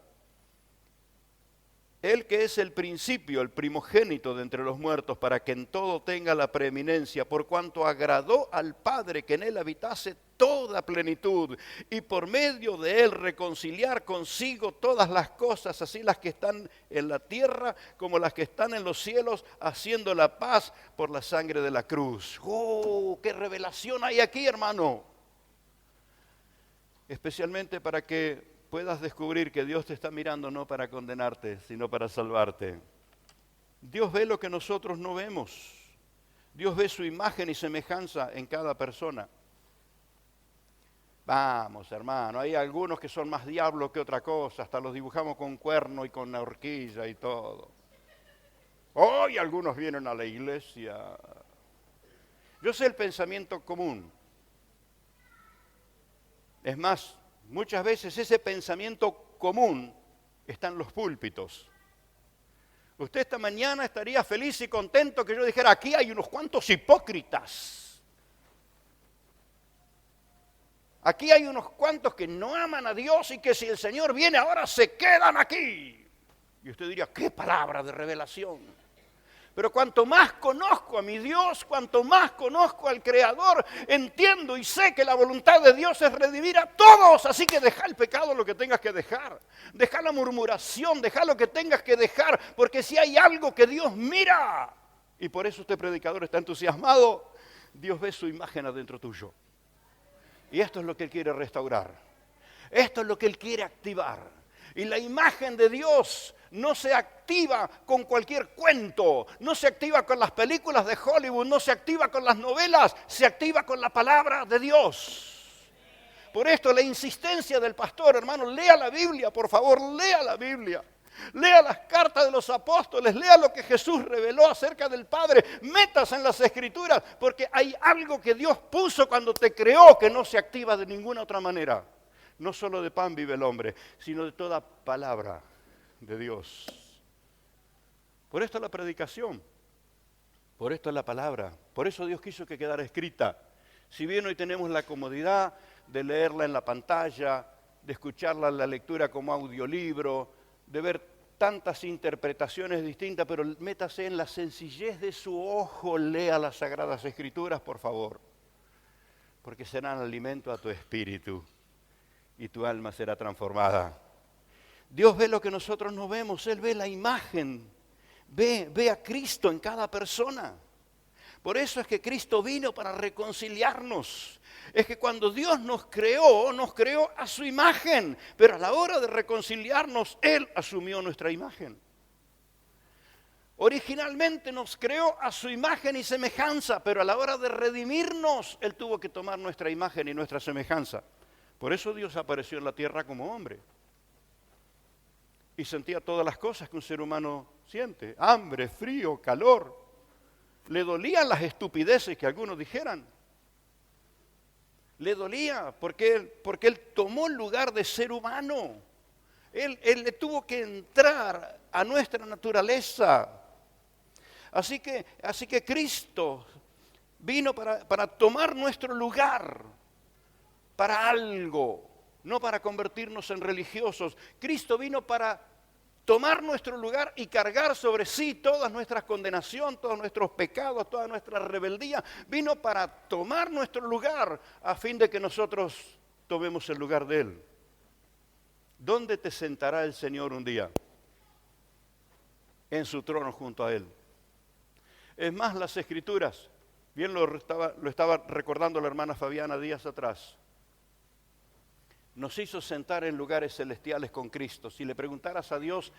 Él que es el principio, el primogénito de entre los muertos, para que en todo tenga la preeminencia, por cuanto agradó al Padre que en Él habitase toda plenitud, y por medio de Él reconciliar consigo todas las cosas, así las que están en la tierra como las que están en los cielos, haciendo la paz por la sangre de la cruz. ¡Oh, qué revelación hay aquí, hermano! Especialmente para que puedas descubrir que Dios te está mirando no para condenarte, sino para salvarte. Dios ve lo que nosotros no vemos. Dios ve su imagen y semejanza en cada persona. Vamos, hermano, hay algunos que son más diablos que otra cosa, hasta los dibujamos con cuerno y con una horquilla y todo. Hoy algunos vienen a la iglesia. Yo sé el pensamiento común. Es más, muchas veces ese pensamiento común está en los púlpitos. Usted esta mañana estaría feliz y contento que yo dijera, aquí hay unos cuantos hipócritas. Aquí hay unos cuantos que no aman a Dios y que si el Señor viene ahora se quedan aquí. Y usted diría, qué palabra de revelación. Pero cuanto más conozco a mi Dios, cuanto más conozco al Creador, entiendo y sé que la voluntad de Dios es redimir a todos. Así que deja el pecado lo que tengas que dejar. Deja la murmuración, deja lo que tengas que dejar. Porque si hay algo que Dios mira, y por eso este predicador está entusiasmado, Dios ve su imagen adentro tuyo. Y esto es lo que Él quiere restaurar. Esto es lo que Él quiere activar. Y la imagen de Dios no se activa con cualquier cuento, no se activa con las películas de Hollywood, no se activa con las novelas, se activa con la palabra de Dios. Por esto la insistencia del pastor, hermano, lea la Biblia, por favor, lea la Biblia. Lea las cartas de los apóstoles, lea lo que Jesús reveló acerca del Padre, métase en las Escrituras, porque hay algo que Dios puso cuando te creó que no se activa de ninguna otra manera. No solo de pan vive el hombre, sino de toda palabra de Dios. Por esto la predicación, por esto la palabra, por eso Dios quiso que quedara escrita. Si bien hoy tenemos la comodidad de leerla en la pantalla, de escucharla en la lectura como audiolibro, de ver tantas interpretaciones distintas, pero métase en la sencillez de su ojo, lea las Sagradas Escrituras, por favor, porque serán alimento a tu espíritu y tu alma será transformada. Dios ve lo que nosotros no vemos, Él ve la imagen, ve a Cristo en cada persona. Por eso es que Cristo vino para reconciliarnos. Es que cuando Dios nos creó a su imagen, pero a la hora de reconciliarnos, Él asumió nuestra imagen. Originalmente nos creó a su imagen y semejanza, pero a la hora de redimirnos, Él tuvo que tomar nuestra imagen y nuestra semejanza. Por eso Dios apareció en la tierra como hombre. Y sentía todas las cosas que un ser humano siente. Hambre, frío, calor. Le dolían las estupideces que algunos dijeran. Le dolía porque él tomó el lugar de ser humano. Él le tuvo que entrar a nuestra naturaleza. Así que Cristo vino para tomar nuestro lugar, para algo, no para convertirnos en religiosos. Cristo vino para tomar nuestro lugar y cargar sobre sí todas nuestras condenaciones, todos nuestros pecados, toda nuestra rebeldía. Vino para tomar nuestro lugar a fin de que nosotros tomemos el lugar de Él. ¿Dónde te sentará el Señor un día? En su trono junto a Él. Es más, las Escrituras, bien lo estaba recordando la hermana Fabiana días atrás, nos hizo sentar en lugares celestiales con Cristo. Si le preguntaras a Dios,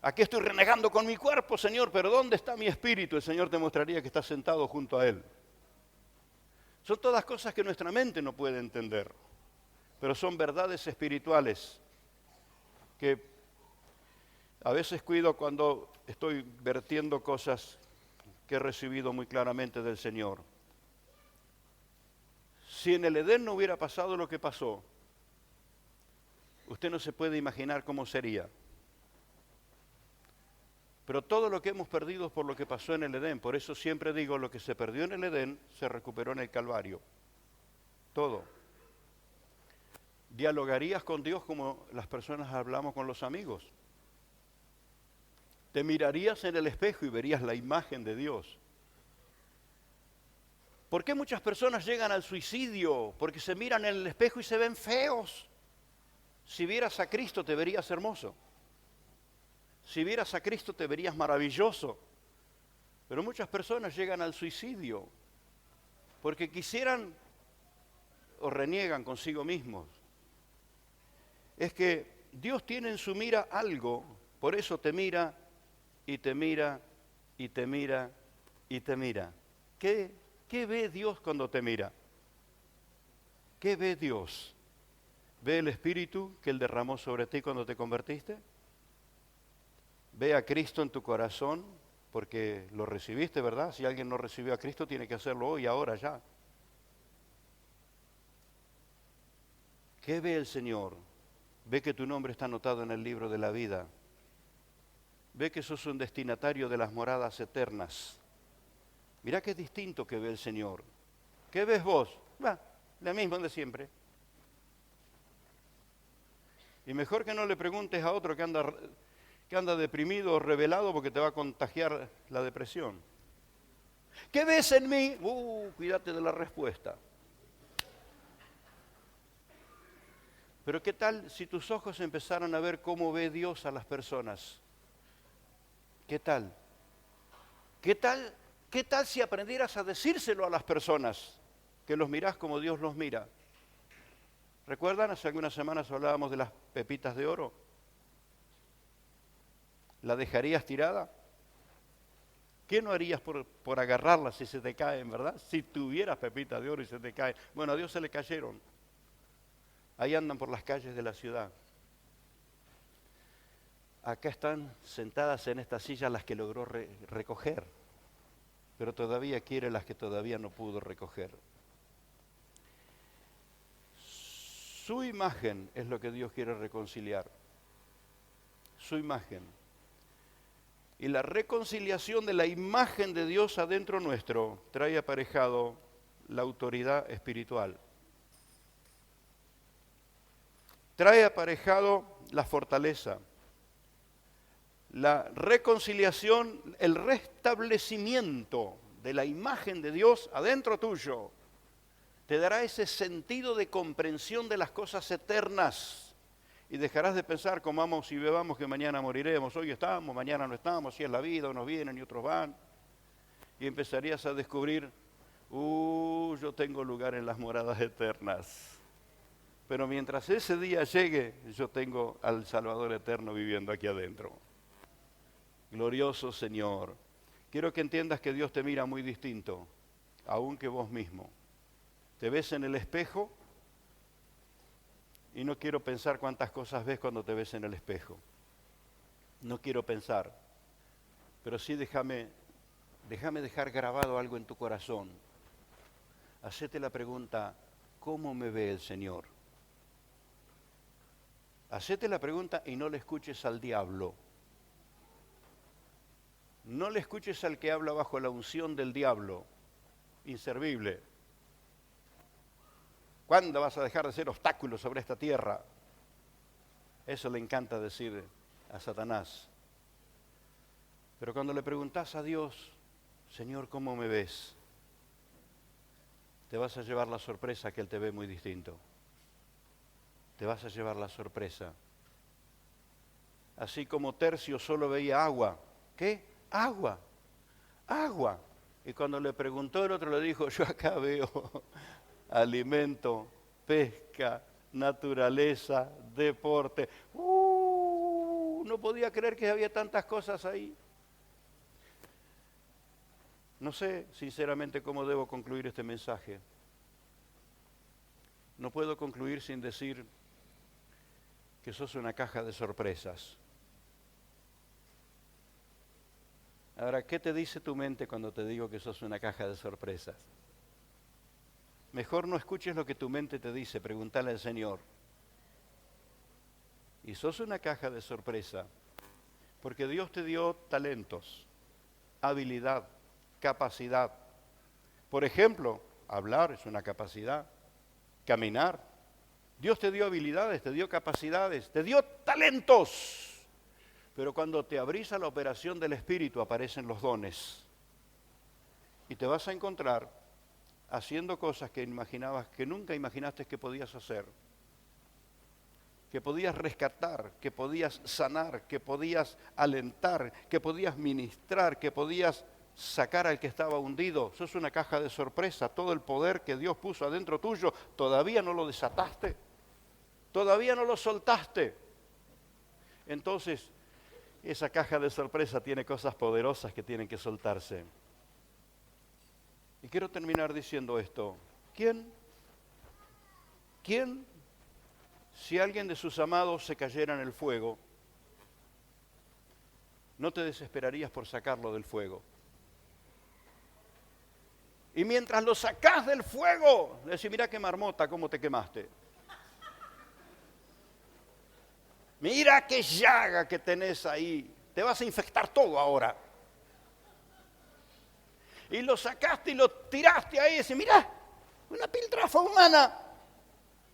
aquí estoy renegando con mi cuerpo, Señor, pero ¿dónde está mi espíritu? El Señor te mostraría que está sentado junto a Él. Son todas cosas que nuestra mente no puede entender, pero son verdades espirituales que a veces cuido cuando estoy vertiendo cosas que he recibido muy claramente del Señor. Si en el Edén no hubiera pasado lo que pasó, usted no se puede imaginar cómo sería. Pero todo lo que hemos perdido es por lo que pasó en el Edén. Por eso siempre digo, lo que se perdió en el Edén se recuperó en el Calvario. Todo. Dialogarías con Dios como las personas hablamos con los amigos. Te mirarías en el espejo y verías la imagen de Dios. ¿Por qué muchas personas llegan al suicidio? Porque se miran en el espejo y se ven feos. Si vieras a Cristo te verías hermoso. Si vieras a Cristo te verías maravilloso. Pero muchas personas llegan al suicidio porque quisieran o reniegan consigo mismos. Es que Dios tiene en su mira algo, por eso te mira y te mira y te mira y te mira. ¿Qué ve Dios cuando te mira? ¿Qué ve Dios? ¿Ve el Espíritu que Él derramó sobre ti cuando te convertiste? ¿Ve a Cristo en tu corazón? Porque lo recibiste, ¿verdad? Si alguien no recibió a Cristo, tiene que hacerlo hoy, ahora, ya. ¿Qué ve el Señor? Ve que tu nombre está anotado en el libro de la vida. Ve que sos un destinatario de las moradas eternas. Mirá qué distinto que ve el Señor. ¿Qué ves vos? La misma de siempre. Y mejor que no le preguntes a otro que anda deprimido o revelado porque te va a contagiar la depresión. ¿Qué ves en mí? Cuídate de la respuesta. Pero ¿qué tal si tus ojos empezaran a ver cómo ve Dios a las personas? ¿Qué tal? ¿Qué tal si aprendieras a decírselo a las personas? Que los mirás como Dios los mira. ¿Recuerdan? Hace algunas semanas hablábamos de las pepitas de oro. ¿La dejarías tirada? ¿Qué no harías por agarrarlas si se te caen, verdad? Si tuvieras pepitas de oro y se te caen. Bueno, a Dios se le cayeron. Ahí andan por las calles de la ciudad. Acá están sentadas en esta silla las que logró recoger, pero todavía quiere las que todavía no pudo recoger. Su imagen es lo que Dios quiere reconciliar. Su imagen. Y la reconciliación de la imagen de Dios adentro nuestro trae aparejado la autoridad espiritual. Trae aparejado la fortaleza, la reconciliación, el restablecimiento de la imagen de Dios adentro tuyo. Te dará ese sentido de comprensión de las cosas eternas y dejarás de pensar, comamos y bebamos que mañana moriremos. Hoy estamos, mañana no estamos, si es la vida, unos vienen y otros van. Y empezarías a descubrir, yo tengo lugar en las moradas eternas. Pero mientras ese día llegue, yo tengo al Salvador eterno viviendo aquí adentro. Glorioso Señor. Quiero que entiendas que Dios te mira muy distinto, aún que vos mismo. Te ves en el espejo y no quiero pensar cuántas cosas ves cuando te ves en el espejo. No quiero pensar, pero sí déjame dejar grabado algo en tu corazón. Hacete la pregunta, ¿cómo me ve el Señor? Hacete la pregunta y no le escuches al diablo. No le escuches al que habla bajo la unción del diablo, inservible. ¿Cuándo vas a dejar de ser obstáculo sobre esta tierra? Eso le encanta decir a Satanás. Pero cuando le preguntas a Dios, Señor, ¿cómo me ves? Te vas a llevar la sorpresa que Él te ve muy distinto. Te vas a llevar la sorpresa. Así como Tercio solo veía agua. ¿Qué? Agua. Agua. Y cuando le preguntó el otro le dijo, yo acá veo alimento, pesca, naturaleza, deporte. No podía creer que había tantas cosas ahí. No sé sinceramente cómo debo concluir este mensaje. No puedo concluir sin decir que sos una caja de sorpresas. Ahora, ¿qué te dice tu mente cuando te digo que sos una caja de sorpresas? Mejor no escuches lo que tu mente te dice, pregúntale al Señor. Y sos una caja de sorpresa, porque Dios te dio talentos, habilidad, capacidad. Por ejemplo, hablar es una capacidad, caminar Dios te dio habilidades, te dio capacidades, te dio talentos. Pero cuando te abrís a la operación del Espíritu aparecen los dones. Y te vas a encontrar haciendo cosas que nunca imaginaste que podías hacer. Que podías rescatar, que podías sanar, que podías alentar, que podías ministrar, que podías sacar al que estaba hundido. Sos una caja de sorpresa. Todo el poder que Dios puso adentro tuyo, todavía no lo desataste. Todavía no lo soltaste. Entonces, esa caja de sorpresa tiene cosas poderosas que tienen que soltarse. Y quiero terminar diciendo esto. ¿Quién, si alguien de sus amados se cayera en el fuego, no te desesperarías por sacarlo del fuego? Y mientras lo sacás del fuego, le decís, mira qué marmota, cómo te quemaste. Mira qué llaga que tenés ahí. Te vas a infectar todo ahora. Y lo sacaste y lo tiraste ahí y decís, mira, una piltrafa humana.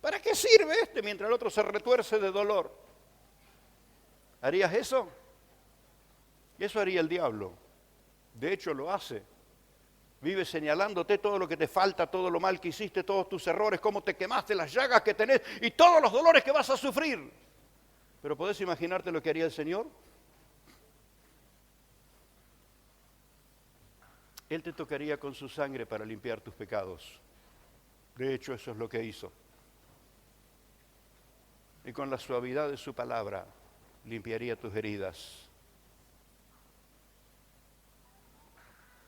¿Para qué sirve este? Mientras el otro se retuerce de dolor. ¿Harías eso? Eso haría el diablo. De hecho, lo hace. Vive señalándote todo lo que te falta, todo lo mal que hiciste, todos tus errores, cómo te quemaste, las llagas que tenés y todos los dolores que vas a sufrir. Pero ¿podés imaginarte lo que haría el Señor? Él te tocaría con su sangre para limpiar tus pecados. De hecho, eso es lo que hizo. Y con la suavidad de su palabra limpiaría tus heridas.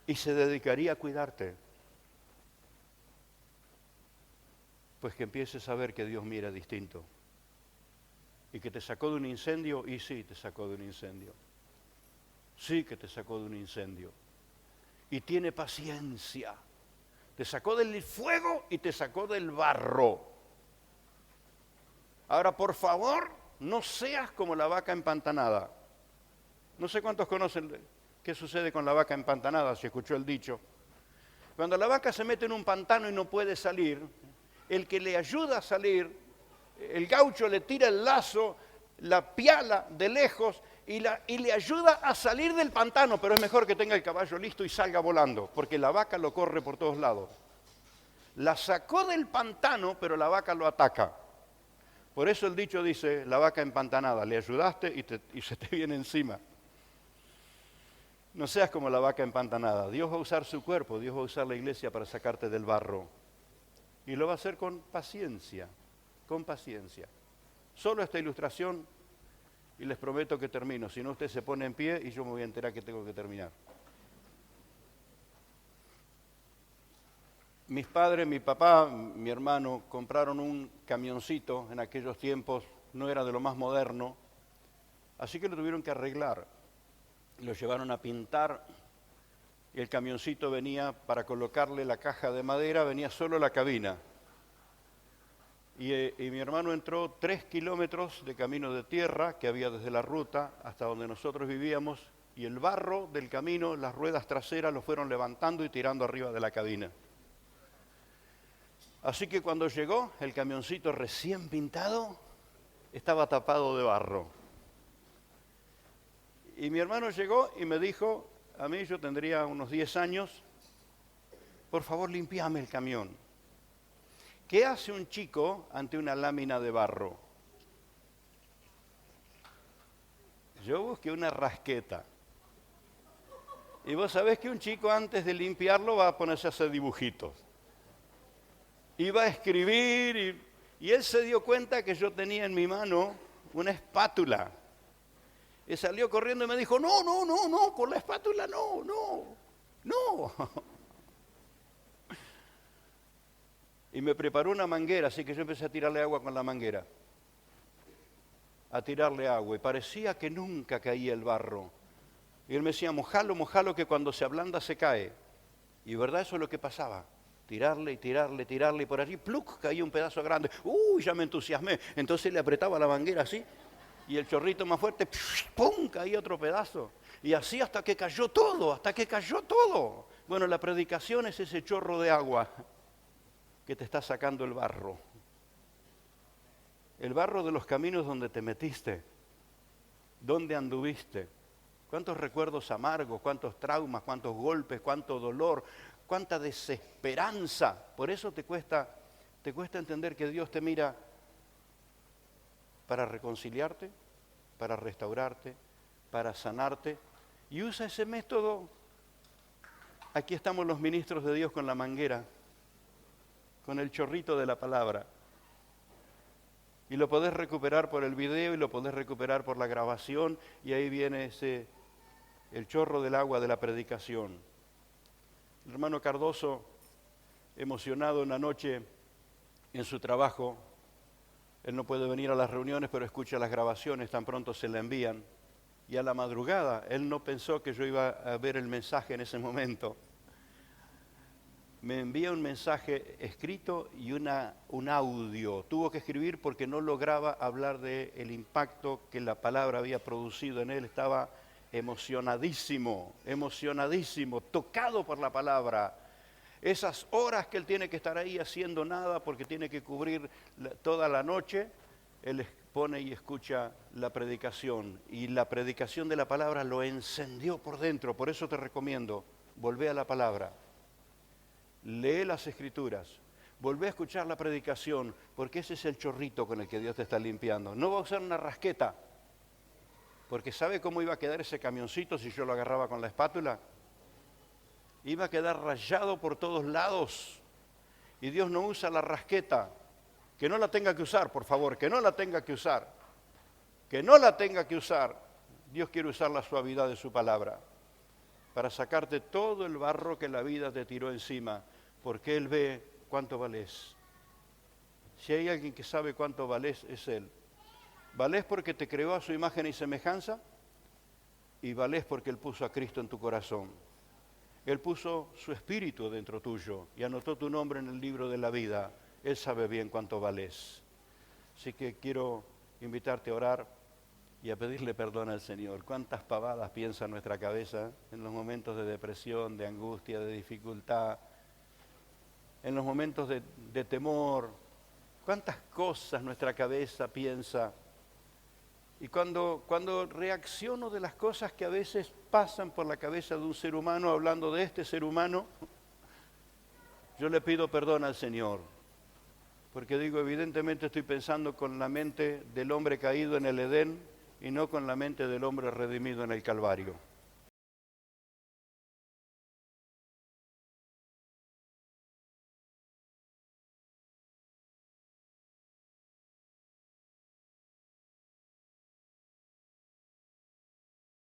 Y se dedicaría a cuidarte. Pues que empieces a ver que Dios mira distinto. Y que te sacó de un incendio, y sí, te sacó de un incendio. Sí que te sacó de un incendio. Y tiene paciencia. Te sacó del fuego y te sacó del barro. Ahora, por favor, no seas como la vaca empantanada. No sé cuántos conocen qué sucede con la vaca empantanada, si escuchó el dicho. Cuando la vaca se mete en un pantano y no puede salir, el que le ayuda a salir, el gaucho le tira el lazo, la piala de lejos y le ayuda a salir del pantano, pero es mejor que tenga el caballo listo y salga volando, porque la vaca lo corre por todos lados. La sacó del pantano, pero la vaca lo ataca. Por eso el dicho dice, la vaca empantanada, le ayudaste y se te viene encima. No seas como la vaca empantanada. Dios va a usar su cuerpo, Dios va a usar la iglesia para sacarte del barro. Y lo va a hacer con paciencia, con paciencia. Solo esta ilustración y les prometo que termino. Si no, usted se pone en pie y yo me voy a enterar que tengo que terminar. Mis padres, mi papá, mi hermano compraron un camioncito en aquellos tiempos, no era de lo más moderno, así que lo tuvieron que arreglar. Lo llevaron a pintar y el camioncito venía, para colocarle la caja de madera, venía solo la cabina. Y mi hermano entró 3 kilómetros de camino de tierra que había desde la ruta hasta donde nosotros vivíamos, y el barro del camino, las ruedas traseras, lo fueron levantando y tirando arriba de la cabina. Así que cuando llegó, el camioncito recién pintado estaba tapado de barro. Y mi hermano llegó y me dijo, a mí yo tendría unos 10 años, por favor limpiame el camión. ¿Qué hace un chico ante una lámina de barro? Yo busqué una rasqueta. Y vos sabés que un chico antes de limpiarlo va a ponerse a hacer dibujitos. Iba a escribir y él se dio cuenta que yo tenía en mi mano una espátula. Y salió corriendo y me dijo, no, con la espátula no. Y me preparó una manguera, así que yo empecé a tirarle agua con la manguera. A tirarle agua. Y parecía que nunca caía el barro. Y él me decía, mojalo, que cuando se ablanda se cae. Y verdad, eso es lo que pasaba. Tirarle, y por allí, ¡pluc!, caía un pedazo grande. ¡Uy!, ya me entusiasmé. Entonces le apretaba la manguera así, y el chorrito más fuerte, ¡pum!, caía otro pedazo. Y así hasta que cayó todo. Bueno, la predicación es ese chorro de agua que te está sacando el barro. El barro de los caminos donde te metiste, donde anduviste. Cuántos recuerdos amargos, cuántos traumas, cuántos golpes, cuánto dolor, cuánta desesperanza. Por eso te cuesta entender que Dios te mira para reconciliarte, para restaurarte, para sanarte. Y usa ese método. Aquí estamos los ministros de Dios con la manguera, con el chorrito de la palabra. Y lo podés recuperar por el video y lo podés recuperar por la grabación. Y ahí viene el chorro del agua de la predicación. El hermano Cardoso, emocionado una noche en su trabajo, él no puede venir a las reuniones, pero escucha las grabaciones, tan pronto se la envían. Y a la madrugada, él no pensó que yo iba a ver el mensaje en ese momento. Me envía un mensaje escrito y un audio. Tuvo que escribir porque no lograba hablar del impacto que la palabra había producido en él. Estaba emocionadísimo, tocado por la palabra. Esas horas que él tiene que estar ahí haciendo nada porque tiene que cubrir toda la noche, él pone y escucha la predicación. Y la predicación de la palabra lo encendió por dentro. Por eso te recomiendo, volvé a la palabra. Lee las Escrituras, volvé a escuchar la predicación, porque ese es el chorrito con el que Dios te está limpiando. No va a usar una rasqueta, porque ¿sabe cómo iba a quedar ese camioncito si yo lo agarraba con la espátula? Iba a quedar rayado por todos lados. Y Dios no usa la rasqueta. Que no la tenga que usar, por favor, que no la tenga que usar. Que no la tenga que usar. Dios quiere usar la suavidad de su palabra para sacarte todo el barro que la vida te tiró encima, porque Él ve cuánto valés. Si hay alguien que sabe cuánto valés, es Él. Valés porque te creó a su imagen y semejanza, y valés porque Él puso a Cristo en tu corazón. Él puso su espíritu dentro tuyo y anotó tu nombre en el libro de la vida. Él sabe bien cuánto valés. Así que quiero invitarte a orar y a pedirle perdón al Señor. Cuántas pavadas piensa nuestra cabeza en los momentos de depresión, de angustia, de dificultad, en los momentos de temor. Cuántas cosas nuestra cabeza piensa. Y cuando reacciono de las cosas que a veces pasan por la cabeza de un ser humano, hablando de este ser humano, yo le pido perdón al Señor. Porque digo, evidentemente estoy pensando con la mente del hombre caído en el Edén y no con la mente del hombre redimido en el Calvario.